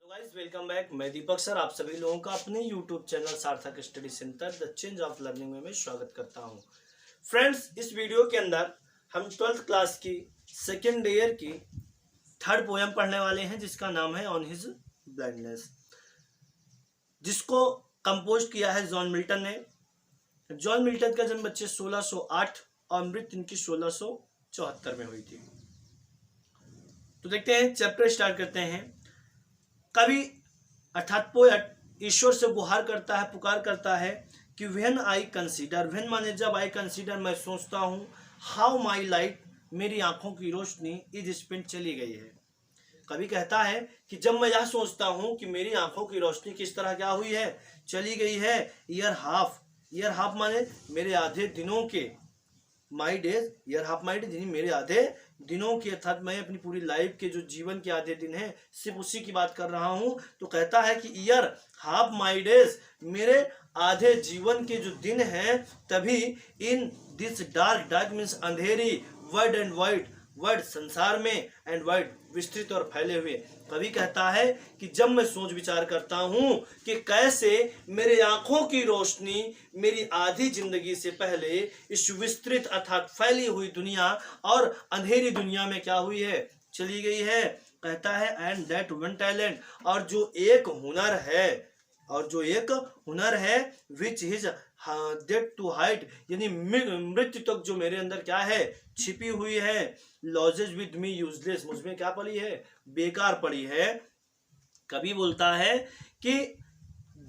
Guys welcome back. मैं दीपक sir आप सभी लोगों का अपने यूट्यूब चैनल सार्थक study centre the change of learning में स्वागत करता हूं। फ्रेंड्स, इस वीडियो के अंदर हम 12th क्लास की सेकेंड ईयर की थर्ड पोएम पढ़ने वाले हैं, जिसका नाम है ऑन हिज ब्लाइंडनेस, जिसको कंपोज किया है जॉन मिल्टन ने। जॉन मिल्टन का जन्म बच्चे 1608 और मृत्यु इनकी 1674 में हुई थी। तो देखते हैं, चैप्टर स्टार्ट करते हैं। कवि अर्थात पोएट ईश्वर से गुहार करता है, पुकार करता है कि व्हेन आई कंसीडर, व्हेन माने जब, आई कंसीडर मैं सोचता हूँ, हाउ माई लाइट मेरी आंखों की रोशनी इज स्पेंट चली गई है। कवि कहता है कि जब मैं यह सोचता हूँ कि मेरी आंखों की रोशनी किस तरह क्या हुई है, चली गई है। ईयर हाफ माने मेरे आधे दिनों के, my days, year half my days, मेरे आधे दिनों के, अर्थात मैं अपनी पूरी लाइफ के जो जीवन के आधे दिन हैं सिर्फ उसी की बात कर रहा हूं। तो कहता है कि ईयर हाफ माई डेज, मेरे आधे जीवन के जो दिन हैं, तभी in this dark means Andheri, word and wide, word संसार में, एंड वाइड विस्तृत और फैले हुए। कवि कहता है कि जब मैं सोच विचार करता हूं कि कैसे मेरे आंखों की रोशनी मेरी आधी जिंदगी से पहले इस विस्तृत अर्थात फैली हुई दुनिया और अंधेरी दुनिया में क्या हुई है, चली गई है। कहता है एंड दैट वन टैलेंट, और जो एक हुनर है, which is death to hide, यानी मृत्यु तक जो मेरे अंदर क्या है, छिपी हुई है। लॉजेज विद मी यूजलेस, मुझमें क्या पड़ी है, बेकार पड़ी है। कवि बोलता है कि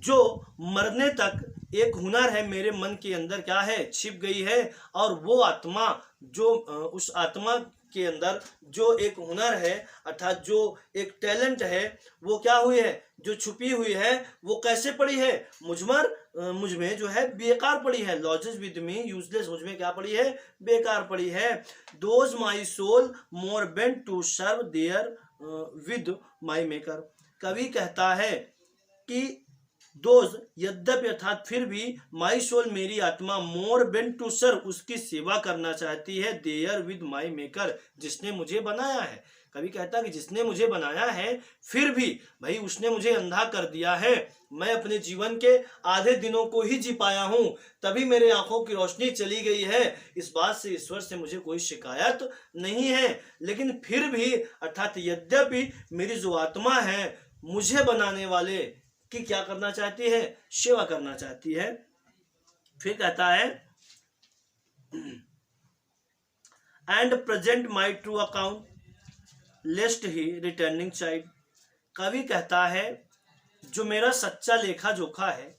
जो मरने तक एक हुनर है मेरे मन के अंदर क्या है, छिप गई है, और वो आत्मा जो उस आत्मा के अंदर जो एक हुनर है अर्थात जो एक टैलेंट है, वो क्या हुई है, जो छुपी हुई है, वो कैसे पड़ी है, मुझ में जो है बेकार पड़ी है। लॉजेस विद मी यूजलेस, मुझ में क्या पड़ी है, बेकार पड़ी है। Though my soul more bent to serve therewith my maker. कवि कहता है कि दोज, यद्यपि अर्थात फिर भी, माई सोल मेरी आत्मा, मोर बेन टू सर्व, उसकी सेवा करना चाहती है, देयर विद माई मेकर, जिसने मुझे बनाया है। कभी कहता है कि जिसने मुझे बनाया है, फिर भी भाई उसने मुझे अंधा कर दिया है। मैं अपने जीवन के आधे दिनों को ही जी पाया हूं, तभी मेरे आंखों की रोशनी चली गई है। इस बात से ईश्वर से मुझे कोई शिकायत नहीं है, लेकिन फिर भी अर्थात यद्यपि मेरी जो आत्मा है, मुझे बनाने वाले कि क्या करना चाहती है, सेवा करना चाहती है। फिर कहता है and present my true account lest he returning child. कवि कहता है जो मेरा सच्चा लेखा जोखा है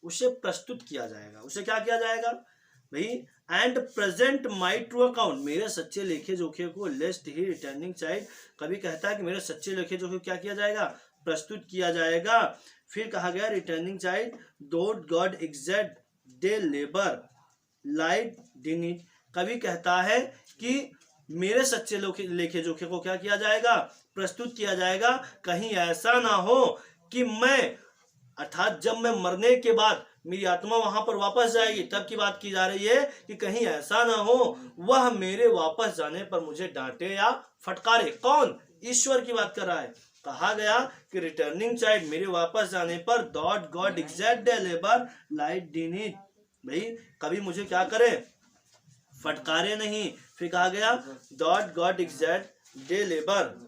उसे प्रस्तुत किया जाएगा। उसे क्या किया जाएगा भाई, and present my true account, मेरे सच्चे लेखे जोखे को, लेस्ट ही रिटर्निंग चाइल्ड। कवि कहता है कि मेरे सच्चे लेखे जोखे क्या किया जाएगा, प्रस्तुत किया जाएगा। फिर कहा गया returning child don't God exact day labour light denied. कवि कहता है कि मेरे सच्चे लेखे जोखे को क्या किया जाएगा, प्रस्तुत किया जाएगा। कहीं ऐसा ना हो कि मैं अर्थात जब मैं मरने के बाद मेरी आत्मा वहां पर वापस जाएगी, तब की बात की जा रही है कि कहीं ऐसा ना हो वह मेरे वापस जाने पर मुझे डांटे या फटकारे। कौन, ईश्वर की बात कर रहा है। कहा गया कि रिटर्निंग चाइल्ड, मेरे वापस जाने पर, doth God exact day labour light denied, भाई कभी मुझे क्या करे, फटकारे नहीं। फिर कहा गया dot God exact day labour.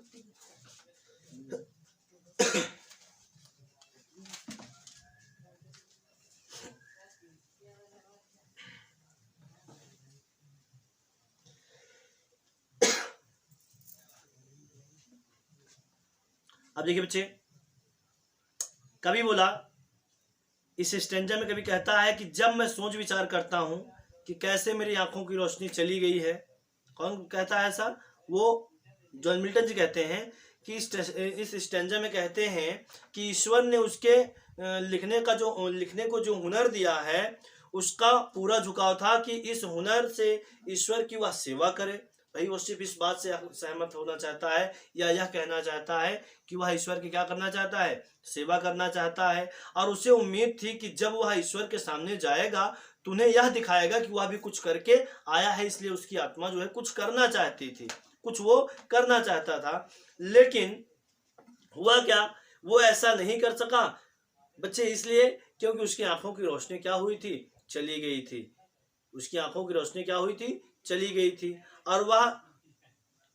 अब देखिए बच्चे, कवि बोला इस स्टेंजा में, कवि कहता है कि जब मैं सोच विचार करता हूं कि कैसे मेरी आंखों की रोशनी चली गई है। कौन कहता है ऐसा, वो जॉन मिल्टन जी कहते हैं कि इस स्टेंजा में कहते हैं कि ईश्वर ने उसके लिखने को जो हुनर दिया है, उसका पूरा झुकाव था कि इस हुनर से ईश्वर की वह सेवा करे। भाई वो सिर्फ इस बात से सहमत होना चाहता है या यह कहना चाहता है कि वह ईश्वर की क्या करना चाहता है, सेवा करना चाहता है। और उसे उम्मीद थी कि जब वह ईश्वर के सामने जाएगा तो उन्हें यह दिखाएगा कि वह भी कुछ करके आया है, इसलिए उसकी आत्मा जो है कुछ करना चाहती थी, कुछ वो करना चाहता था। लेकिन हुआ क्या, वो ऐसा नहीं कर सका बच्चे, इसलिए क्योंकि उसकी आंखों की रोशनी क्या हुई थी, चली गई थी। उसकी आंखों की रोशनी क्या हुई थी, चली गई थी। और वह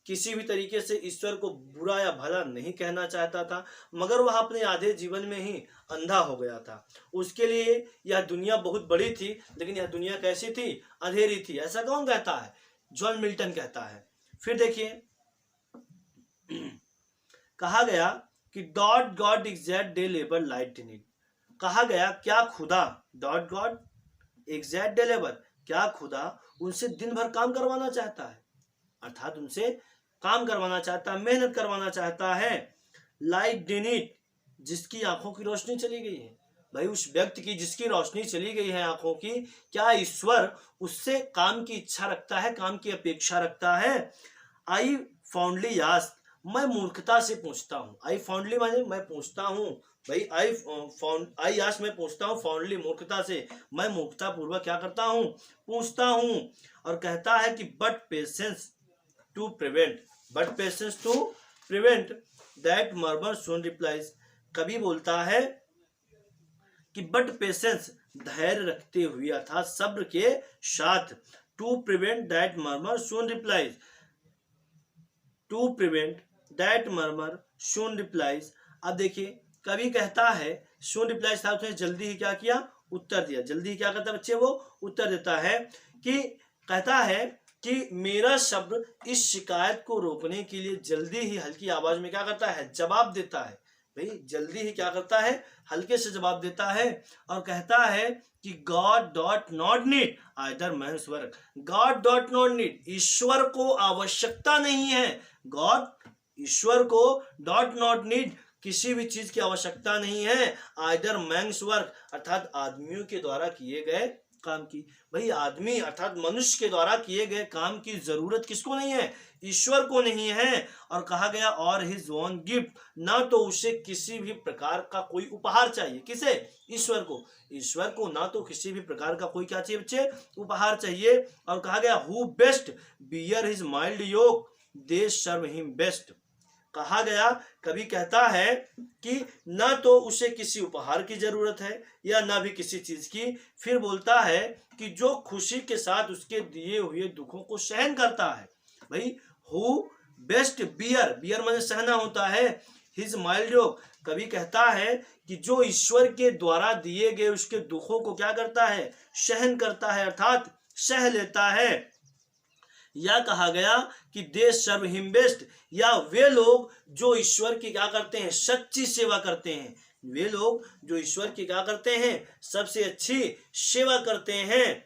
किसी भी तरीके से ईश्वर को बुरा या भला नहीं कहना चाहता था, मगर वह अपने आधे जीवन में ही अंधा हो गया था। उसके लिए यह दुनिया बहुत बड़ी थी, लेकिन यह दुनिया कैसी थी, अंधेरी थी। ऐसा कौन कहता है, जॉन मिल्टन कहता है। फिर देखिए कहा गया कि dot God exact day labour light in it. कहा गया क्या खुदा, dot God exact day labour, क्या खुदा उनसे दिन भर काम करवाना चाहता है, अर्थात उनसे काम करवाना चाहता है, मेहनत करवाना चाहता है। लाइट इन इट, जिसकी आंखों की रोशनी चली गई है। भाई उस व्यक्ति की जिसकी रोशनी चली गई है आंखों की, क्या ईश्वर उससे काम की इच्छा रखता है, काम की अपेक्षा रखता है? आई फाउंडली आस्क, मैं मूर्खता से पूछता हूँ। आई फाउंडली माने मैं पूछता हूँ। भाई आई आस्क मैं पूछता हूँ, फाउंडली मूर्खता से, मैं मूर्खता पूर्वक क्या करता हूँ, पूछता हूँ। और कहता है कि but patience to prevent that murmur soon replies. कभी बोलता है कि बट पेशेंस, धैर्य रखते हुए अर्थात सब्र के साथ, to prevent that murmur soon replies, to prevent that murmur soon replies. अब देखिए कभी कहता है सून रिप्लाइज था, उसने जल्दी ही क्या किया, उत्तर दिया। जल्दी ही क्या करता है बच्चे, वो उत्तर देता है। कि कहता है कि मेरा शब्द इस शिकायत को रोकने के लिए जल्दी ही हल्की आवाज में क्या करता है, जवाब देता है। भाई जल्दी ही क्या करता है, हल्के से जवाब देता है। और कहता है कि God doth not need either man's work, God doth not need, ईश्वर को आवश्यकता नहीं है, God Ishwar co dot not need, किसी भी चीज की आवश्यकता नहीं है, आइदर मैन्स वर्क अर्थात आदमियों के द्वारा किए गए काम की। भाई आदमी अर्थात मनुष्य के द्वारा किए गए काम की जरूरत किसको नहीं है, ईश्वर को नहीं है। और कहा गया और हिज ओन गिफ्ट, ना तो उसे किसी भी प्रकार का कोई उपहार चाहिए, किसे, ईश्वर को, ईश्वर को ना तो किसी भी प्रकार का कोई क्या चाहिए बच्चे, उपहार चाहिए। और कहा गया who best bear his mild yoke they serve him best. कहा गया कभी कहता है कि ना तो उसे किसी उपहार की जरूरत है या ना भी किसी चीज की। फिर बोलता है कि जो खुशी के साथ उसके दिए हुए दुखों को सहन करता है। भाई हु बेस्ट बियर, बियर माने सहना होता है, हिज माइल्ड योक, कभी कहता है कि जो ईश्वर के द्वारा दिए गए उसके दुखों को क्या करता है, सहन करता है अर्थात सह लेता है। या कहा गया कि दे सर्व हिम बेस्ट, या वे लोग जो ईश्वर की क्या करते हैं, सच्ची सेवा करते हैं, वे लोग जो ईश्वर की क्या करते हैं, सबसे अच्छी सेवा करते हैं।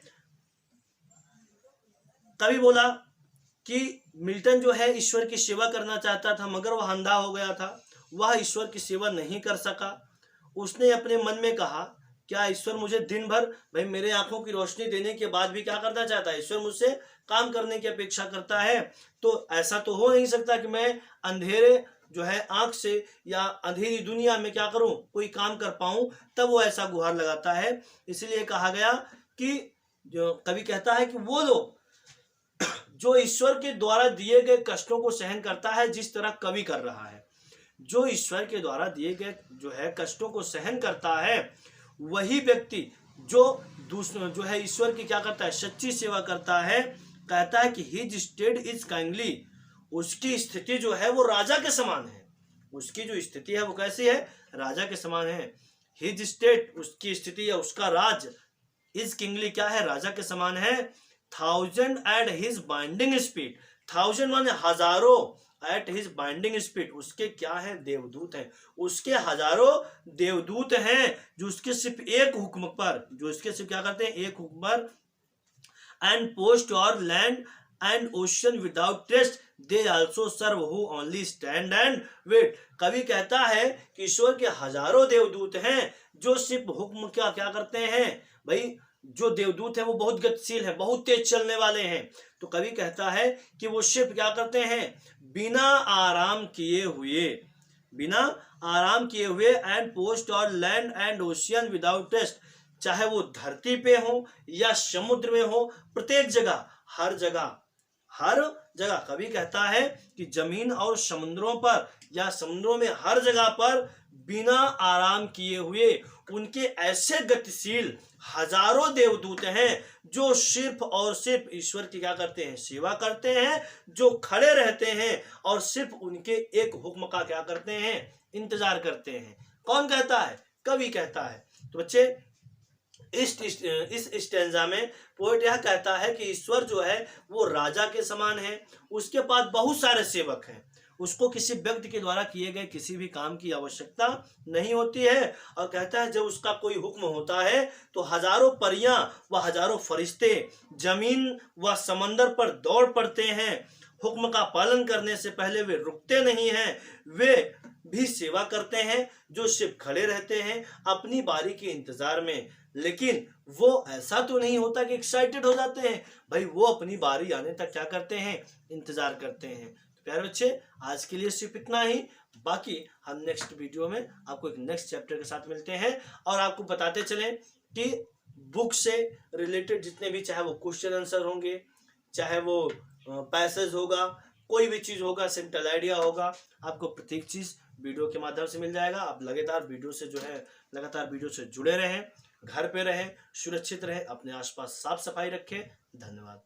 कभी बोला कि मिल्टन जो है ईश्वर की सेवा करना चाहता था, मगर वह अंधा हो गया था, वह ईश्वर की सेवा नहीं कर सका। उसने अपने मन में कहा क्या ईश्वर मुझे दिन भर, भाई मेरे आंखों की रोशनी देने के बाद भी क्या करना चाहता है, ईश्वर मुझसे काम करने की अपेक्षा करता है। तो ऐसा तो हो नहीं सकता कि मैं अंधेरे जो है आंख से या अंधेरी दुनिया में क्या करूं, कोई काम कर पाऊं, तब वो ऐसा गुहार लगाता है। इसलिए कहा गया कि जो कवि कहता है कि वो लोग जो ईश्वर के द्वारा दिए गए कष्टों को सहन करता है, जिस तरह कवि कर रहा है, जो ईश्वर के द्वारा दिए गए जो है कष्टों को सहन करता है, वही व्यक्ति जो दूसरों जो है ईश्वर की क्या करता है, सच्ची सेवा करता है। कहता है कि हिज स्टेट इज काइंडली, उसकी स्थिति जो है वो राजा के समान है, उसकी जो स्थिति है वो कैसी है, राजा के समान है। हिज स्टेट, उसकी स्थिति या उसका राज, इज किंगली क्या है, राजा के समान है। 1000 एट हिज बाइंडिंग स्पीड, 1000 माने हजारों, एट हिज बाइंडिंग स्पीड, उसके क्या है, देवदूत हैं, उसके हजारों देवदूत हैं जो उसके सिर्फ एक हुक्म पर, जो उसके सिर्फ क्या करते हैं, एक हुक्म पर। And post o'er land and ocean without rest they also serve who only stand and wait. कवि कहता है कि ईश्वर के हजारों देवदूत हैं जो सिर्फ हुक्म क्या करते हैं। भाई जो देवदूत है वो बहुत गतिशील है, बहुत तेज चलने वाले हैं। तो कवि कहता है कि वो सिर्फ क्या करते हैं, बिना आराम किए हुए, बिना आराम किए हुए, and post o'er land and ocean without rest, चाहे वो धरती पे हो या समुद्र में हो, प्रत्येक जगह, हर जगह। कवि कहता है कि जमीन और समुद्रों पर या समुद्रों में हर जगह पर बिना आराम किए हुए उनके ऐसे गतिशील हजारों देवदूत हैं जो सिर्फ और सिर्फ ईश्वर की क्या करते हैं, सेवा करते हैं, जो खड़े रहते हैं और सिर्फ उनके एक हुक्म का क्या करते हैं, इंतजार करते हैं। कौन कहता है? कवि कहता है। तो बच्चे इस स्टेंजा में पोएट यह कहता है कि ईश्वर जो है वो राजा के समान है, उसके पास बहुत सारे सेवक हैं, उसको किसी व्यक्ति के द्वारा किए गए किसी भी काम की आवश्यकता नहीं होती है। और कहता है जब उसका कोई हुक्म होता है तो हजारों परियां व हजारों फरिश्ते जमीन व समंदर पर दौड़ पड़ते हैं। हुक्म का पालन करने से पहले वे रुकते नहीं हैं, वे भी सेवा करते हैं, जो सिर्फ खड़े रहते हैं अपनी बारी के इंतजार में। लेकिन वो ऐसा तो नहीं होता कि एक्साइटेड हो जाते हैं, भाई वो अपनी बारी आने तक क्या करते हैं, इंतजार करते हैं। तो प्यारे बच्चे आज के लिए सिर्फ इतना ही, बाकी हम नेक्स्ट वीडियो में आपको एक नेक्स्ट चैप्टर के साथ मिलते हैं और आपको बताते चलें कि बुक से रिलेटेड जितने भी, चाहे वो क्वेश्चन आंसर होंगे, चाहे वो पैसेज होगा, कोई भी चीज होगा, सेंट्रल आइडिया होगा, आपको प्रत्येक चीज वीडियो के माध्यम से मिल जाएगा। आप लगातार वीडियो से जुड़े रहें, घर पे रहें, सुरक्षित रहें, अपने आसपास साफ सफाई रखें। धन्यवाद।